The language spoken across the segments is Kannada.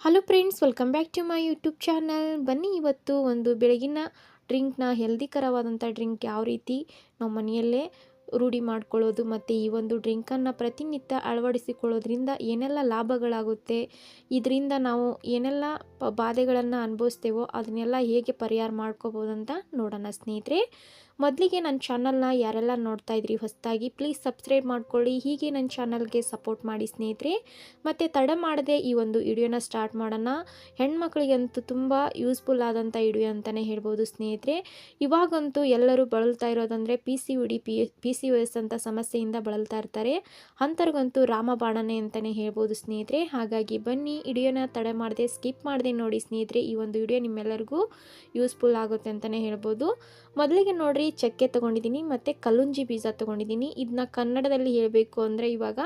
Hello friends, welcome back to my YouTube channel. ಬನ್ನಿ ಇವತ್ತು ಒಂದು ಬೆಳಗಿನ ಡ್ರಿಂಕ್ನ, ಹೆಲ್ದಿಕರವಾದಂಥ ಡ್ರಿಂಕ್ ಯಾವ ರೀತಿ ನಾವು ಮನೆಯಲ್ಲೇ ರೂಢಿ ಮಾಡ್ಕೊಳ್ಳೋದು ಮತ್ತು ಈ ಒಂದು ಡ್ರಿಂಕನ್ನು ಪ್ರತಿನಿತ್ಯ ಅಳವಡಿಸಿಕೊಳ್ಳೋದ್ರಿಂದ ಏನೆಲ್ಲ ಲಾಭಗಳಾಗುತ್ತೆ, ಇದರಿಂದ ನಾವು ಏನೆಲ್ಲ ಬಾಧೆಗಳನ್ನು ಅನುಭವಿಸ್ತೇವೋ ಅದನ್ನೆಲ್ಲ ಹೇಗೆ ಪರಿಹಾರ ಮಾಡ್ಕೋಬೋದು ಅಂತ ನೋಡೋಣ ಸ್ನೇಹಿತರೆ. ಮೊದಲಿಗೆ ನನ್ನ ಚಾನಲ್ನ ಯಾರೆಲ್ಲ ನೋಡ್ತಾ ಇದ್ರಿ ಹೊಸದಾಗಿ, ಪ್ಲೀಸ್ ಸಬ್ಸ್ಕ್ರೈಬ್ ಮಾಡ್ಕೊಳ್ಳಿ. ಹೀಗೆ ನನ್ನ ಚಾನಲ್ಗೆ ಸಪೋರ್ಟ್ ಮಾಡಿ ಸ್ನೇಹಿತರೆ. ಮತ್ತು ತಡ ಮಾಡದೆ ಈ ಒಂದು ವಿಡಿಯೋನ ಸ್ಟಾರ್ಟ್ ಮಾಡೋಣ. ಹೆಣ್ಮಕ್ಳಿಗಂತೂ ತುಂಬ ಯೂಸ್ಫುಲ್ ಆದಂಥ ವಿಡಿಯೋ ಅಂತಲೇ ಹೇಳ್ಬೋದು ಸ್ನೇಹಿತರೆ. ಇವಾಗಂತೂ ಎಲ್ಲರೂ ಬಳಲ್ತಾ ಇರೋದಂದರೆ PCOS ಅಂತ ಸಮಸ್ಯೆಯಿಂದ ಬಳಲ್ತಾ ಇರ್ತಾರೆ. ಅಂಥವ್ರಿಗಂತೂ ರಾಮಬಾಣನೆ ಅಂತಲೇ ಹೇಳ್ಬೋದು ಸ್ನೇಹಿತರೆ. ಹಾಗಾಗಿ ಬನ್ನಿ ವಿಡಿಯೋನ ತಡ ಮಾಡದೆ ಸ್ಕಿಪ್ ಮಾಡದೆ ನೋಡಿ ಸ್ನೇಹಿತರೆ. ಈ ಒಂದು ವಿಡಿಯೋ ನಿಮ್ಮೆಲ್ಲರಿಗೂ ಯೂಸ್ಫುಲ್ ಆಗುತ್ತೆ ಅಂತಲೇ ಹೇಳ್ಬೋದು. ಮೊದಲಿಗೆ ನೋಡ್ರಿ, ಚಕ್ಕೆ ತೊಗೊಂಡಿದ್ದೀನಿ ಮತ್ತು ಕಲ್ಲುಂಜಿ ಬೀಜ ತೊಗೊಂಡಿದ್ದೀನಿ. ಇದನ್ನ ಕನ್ನಡದಲ್ಲಿ ಹೇಳಬೇಕು ಅಂದರೆ ಇವಾಗ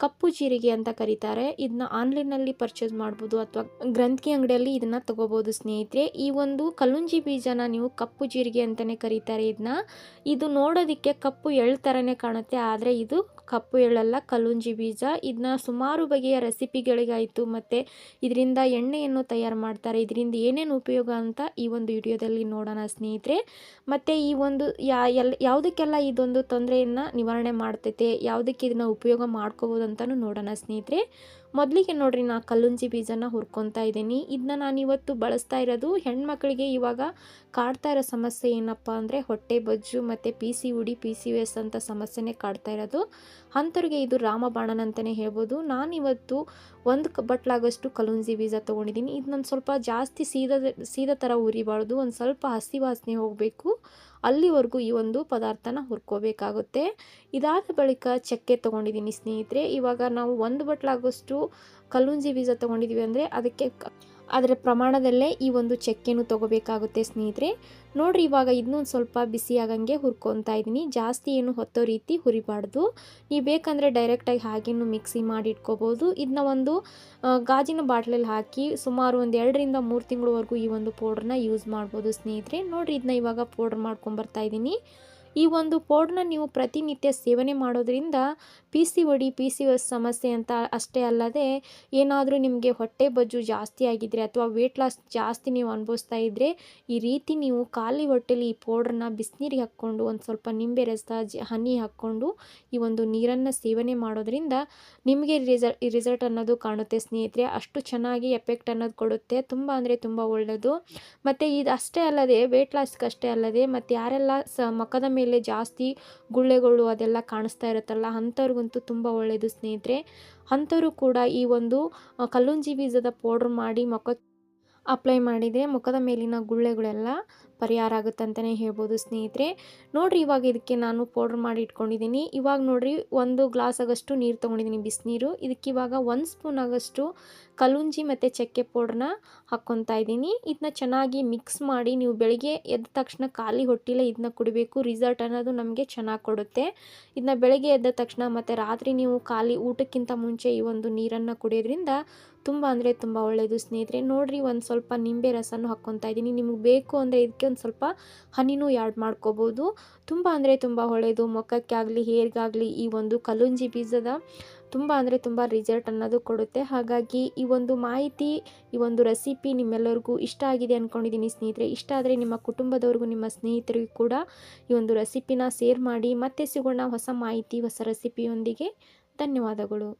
ಕಪ್ಪು ಜೀರಿಗೆ ಅಂತ ಕರೀತಾರೆ. ಇದನ್ನ ಆನ್ಲೈನಲ್ಲಿ ಪರ್ಚೇಸ್ ಮಾಡ್ಬೋದು ಅಥವಾ ಗ್ರಂಥಿ ಅಂಗಡಿಯಲ್ಲಿ ಇದನ್ನು ತೊಗೋಬೋದು ಸ್ನೇಹಿತರೆ. ಈ ಒಂದು ಕಲ್ಲುಂಜಿ ಬೀಜನ ನೀವು ಕಪ್ಪು ಜೀರಿಗೆ ಅಂತಲೇ ಕರೀತಾರೆ. ಇದು ನೋಡೋದಕ್ಕೆ ಕಪ್ಪು ಎಳ್ಳು ಥರನೇ ಕಾಣುತ್ತೆ, ಆದರೆ ಇದು ಕಪ್ಪು ಎಳ್ಳಲ್ಲ, ಕಲ್ಲುಂಜಿ ಬೀಜ. ಇದನ್ನ ಸುಮಾರು ಬಗೆಯ ರೆಸಿಪಿಗಳಿಗಾಯಿತು ಮತ್ತು ಇದರಿಂದ ಎಣ್ಣೆಯನ್ನು ತಯಾರು ಮಾಡ್ತಾರೆ. ಇದರಿಂದ ಏನೇನು ಉಪಯೋಗ ಅಂತ ಈ ಒಂದು ವಿಡಿಯೋದಲ್ಲಿ ನೋಡೋಣ ಸ್ನೇಹಿತರೆ. ಮತ್ತು ಈ ಒಂದು ಯಾವುದಕ್ಕೆಲ್ಲ ಇದೊಂದು ತೊಂದರೆಯನ್ನು ನಿವಾರಣೆ ಮಾಡ್ತೈತೆ, ಯಾವುದಕ್ಕೆ ಇದನ್ನು ಉಪಯೋಗ ಮಾಡ್ಕೋಬೋದು ಅಂತಲೂ ನೋಡೋಣ ಸ್ನೇಹಿತರೆ. ಮೊದಲಿಗೆ ನೋಡ್ರಿ, ನಾನು ಕಲ್ಲುಂಜಿ ಬೀಜನ ಹುರ್ಕೊತಾ ಇದ್ದೀನಿ. ಇದನ್ನ ನಾನು ಇವತ್ತು ಬಳಸ್ತಾ ಇರೋದು ಹೆಣ್ಮಕ್ಳಿಗೆ ಇವಾಗ ಕಾಡ್ತಾ ಇರೋ ಸಮಸ್ಯೆ ಏನಪ್ಪ ಅಂದರೆ ಹೊಟ್ಟೆ ಬೊಜ್ಜು ಮತ್ತು PCOS ಅಂತ ಸಮಸ್ಯೆನೇ ಕಾಡ್ತಾ ಇರೋದು. ಅಂಥವ್ರಿಗೆ ಇದು ರಾಮಬಾಣನ ಅಂತಲೇ ಹೇಳ್ಬೋದು. ನಾನಿವತ್ತು ಒಂದು ಬಟ್ಲಾಗಷ್ಟು ಕಲ್ಲುಂಜಿ ಬೀಜ ತೊಗೊಂಡಿದ್ದೀನಿ. ಇದನ್ನೊಂದು ಸ್ವಲ್ಪ ಜಾಸ್ತಿ ಸೀದ ಥರ ಉರಿಬಾರ್ದು, ಒಂದು ಸ್ವಲ್ಪ ಹಸಿ ವಾಸನೆ ಹೋಗಬೇಕು, ಅಲ್ಲಿವರೆಗೂ ಈ ಒಂದು ಪದಾರ್ಥನ ಹುರ್ಕೋಬೇಕಾಗುತ್ತೆ. ಇದಾದ ಬಳಿಕ ಚಕ್ಕೆ ತೊಗೊಂಡಿದ್ದೀನಿ ಸ್ನೇಹಿತರೆ. ಇವಾಗ ನಾವು ಒಂದು ಬಟ್ಲಾಗಷ್ಟು ಕಲ್ಲುಂಜಿ ಬೀಜ ತೊಗೊಂಡಿದ್ದೀವಿ ಅಂದರೆ ಅದರ ಪ್ರಮಾಣದಲ್ಲೇ ಈ ಒಂದು ಚಕ್ಕೆನೂ ತೊಗೋಬೇಕಾಗುತ್ತೆ ಸ್ನೇಹಿತರೆ. ನೋಡಿರಿ, ಇವಾಗ ಇನ್ನೊಂದು ಸ್ವಲ್ಪ ಬಿಸಿ ಆಗಂಗೆ ಹುರ್ಕೊತಾ ಇದ್ದೀನಿ. ಜಾಸ್ತಿ ಏನು ಹೊತ್ತೋ ರೀತಿ ಹುರಿಬಾರ್ದು. ನೀವು ಬೇಕಂದರೆ ಡೈರೆಕ್ಟಾಗಿ ಹಾಗೇನು ಮಿಕ್ಸಿ ಮಾಡಿ ಇಟ್ಕೋಬೋದು. ಇದನ್ನ ಒಂದು ಗಾಜಿನ ಬಾಟ್ಲಲ್ಲಿ ಹಾಕಿ ಸುಮಾರು ಒಂದು 2 ರಿಂದ 3 ತಿಂಗಳವರೆಗೂ ಈ ಒಂದು ಪೌಡ್ರನ್ನ ಯೂಸ್ ಮಾಡ್ಬೋದು ಸ್ನೇಹಿತರೆ. ನೋಡಿರಿ, ಇದನ್ನ ಇವಾಗ ಪೌಡ್ರ್ ಮಾಡ್ಕೊಂಬರ್ತಾ ಇದ್ದೀನಿ. ಈ ಒಂದು ಪೌಡ್ರನ್ನ ನೀವು ಪ್ರತಿನಿತ್ಯ ಸೇವನೆ ಮಾಡೋದ್ರಿಂದ PCOS ಸಮಸ್ಯೆ ಅಂತ ಅಷ್ಟೇ ಅಲ್ಲದೆ, ಏನಾದರೂ ನಿಮಗೆ ಹೊಟ್ಟೆ ಬೊಜ್ಜು ಜಾಸ್ತಿ ಆಗಿದ್ರೆ ಅಥವಾ ವೇಟ್ ಲಾಸ್ ಜಾಸ್ತಿ ನೀವು ಅನುಭವಿಸ್ತಾ ಇದ್ದರೆ, ಈ ರೀತಿ ನೀವು ಖಾಲಿ ಹೊಟ್ಟೆಲಿ ಈ ಪೌಡ್ರನ್ನ ಬಿಸಿನೀರಿಗೆ ಹಾಕ್ಕೊಂಡು ಒಂದು ಸ್ವಲ್ಪ ನಿಂಬೆ ರಸ ಹನಿ ಹಾಕ್ಕೊಂಡು ಈ ಒಂದು ನೀರನ್ನು ಸೇವನೆ ಮಾಡೋದ್ರಿಂದ ನಿಮಗೆ ರಿಸಲ್ಟ್ ಅನ್ನೋದು ಕಾಣುತ್ತೆ ಸ್ನೇಹಿತರೆ. ಅಷ್ಟು ಚೆನ್ನಾಗಿ ಎಫೆಕ್ಟ್ ಅನ್ನೋದು ಕೊಡುತ್ತೆ. ತುಂಬ ಅಂದರೆ ತುಂಬ ಒಳ್ಳೆಯದು. ಮತ್ತು ಇದು ಅಷ್ಟೇ ಅಲ್ಲದೆ, ವೇಟ್ ಲಾಸ್ಗೆ ಅಷ್ಟೇ ಅಲ್ಲದೆ, ಮತ್ತು ಯಾರೆಲ್ಲ ಮುಖದ ಮೇಲೆ ಜಾಸ್ತಿ ಗುಳ್ಳೆಗಳು ಅದೆಲ್ಲ ಕಾಣಿಸ್ತಾ ಇರುತ್ತಲ್ಲ, ಅಂಥವ್ರಿಗಂತೂ ತುಂಬ ಒಳ್ಳೆಯದು ಸ್ನೇಹಿತರೆ. ಅಂಥವರು ಕೂಡ ಈ ಒಂದು ಕಲ್ಲುಂಜಿ ಬೀಜದ ಪೌಡ್ರ್ ಮಾಡಿ ಮುಖಕ್ಕೆ ಅಪ್ಲೈ ಮಾಡಿದರೆ ಮುಖದ ಮೇಲಿನ ಗುಳ್ಳೆಗಳೆಲ್ಲ ಪರಿಹಾರ ಆಗುತ್ತೆ ಅಂತಲೇ ಹೇಳ್ಬೋದು ಸ್ನೇಹಿತರೆ. ನೋಡಿರಿ, ಇವಾಗ ಇದಕ್ಕೆ ನಾನು ಪೌಡ್ರ್ ಮಾಡಿ ಇಟ್ಕೊಂಡಿದ್ದೀನಿ. ಇವಾಗ ನೋಡಿರಿ, 1 ಗ್ಲಾಸ್ ಆಗಷ್ಟು ನೀರು ತೊಗೊಂಡಿದ್ದೀನಿ, ಬಿಸಿನೀರು. ಇದಕ್ಕೆ ಇವಾಗ 1 ಸ್ಪೂನ್ ಆಗಷ್ಟು ಕಲ್ಲುಂಜಿ ಮತ್ತು ಚಕ್ಕೆ ಪೌಡ್ರನ್ನ ಹಾಕ್ಕೊತಾ ಇದ್ದೀನಿ. ಇದನ್ನ ಚೆನ್ನಾಗಿ ಮಿಕ್ಸ್ ಮಾಡಿ ನೀವು ಬೆಳಿಗ್ಗೆ ಎದ್ದ ತಕ್ಷಣ ಖಾಲಿ ಹೊಟ್ಟೆಲೇ ಇದನ್ನ ಕುಡಿಬೇಕು. ರಿಸಲ್ಟ್ ಅನ್ನೋದು ನಮಗೆ ಚೆನ್ನಾಗಿ ಕೊಡುತ್ತೆ. ಇದನ್ನ ಬೆಳಗ್ಗೆ ಎದ್ದ ತಕ್ಷಣ ಮತ್ತು ರಾತ್ರಿ ನೀವು ಖಾಲಿ ಊಟಕ್ಕಿಂತ ಮುಂಚೆ ಈ ಒಂದು ನೀರನ್ನು ಕುಡಿಯೋದ್ರಿಂದ ತುಂಬ ಅಂದರೆ ತುಂಬ ಒಳ್ಳೆಯದು ಸ್ನೇಹಿತರೆ. ನೋಡಿರಿ, ಒಂದು ಸ್ವಲ್ಪ ನಿಂಬೆ ರಸನೂ ಹಾಕ್ಕೊತಾ ಇದ್ದೀನಿ. ನಿಮಗೆ ಬೇಕು ಅಂದರೆ ಇದಕ್ಕೆ ಒಂದು ಸ್ವಲ್ಪ ಹನಿನೂ ಆ್ಯಡ್ ಮಾಡ್ಕೋಬೋದು. ತುಂಬ ಅಂದರೆ ತುಂಬ ಒಳ್ಳೆಯದು. ಮುಖಕ್ಕೆ ಆಗಲಿ ಹೇರ್ಗಾಗಲಿ ಈ ಒಂದು ಕಲ್ಲುಂಜಿ ಬೀಜದ ತುಂಬ ಅಂದರೆ ತುಂಬ ರಿಸಲ್ಟ್ ಅನ್ನೋದು ಕೊಡುತ್ತೆ. ಹಾಗಾಗಿ ಈ ಒಂದು ಮಾಹಿತಿ, ಈ ಒಂದು ರೆಸಿಪಿ ನಿಮ್ಮೆಲ್ಲರಿಗೂ ಇಷ್ಟ ಆಗಿದೆ ಅಂದ್ಕೊಂಡಿದ್ದೀನಿ ಸ್ನೇಹಿತರೆ. ಇಷ್ಟ ಆದರೆ ನಿಮ್ಮ ಕುಟುಂಬದವ್ರಿಗೂ ನಿಮ್ಮ ಸ್ನೇಹಿತರಿಗೂ ಕೂಡ ಈ ಒಂದು ರೆಸಿಪಿನ ಶೇರ್ ಮಾಡಿ. ಮತ್ತೆ ಸಿಗೋಣ ಹೊಸ ಮಾಹಿತಿ, ಹೊಸ ರೆಸಿಪಿಯೊಂದಿಗೆ. ಧನ್ಯವಾದಗಳು.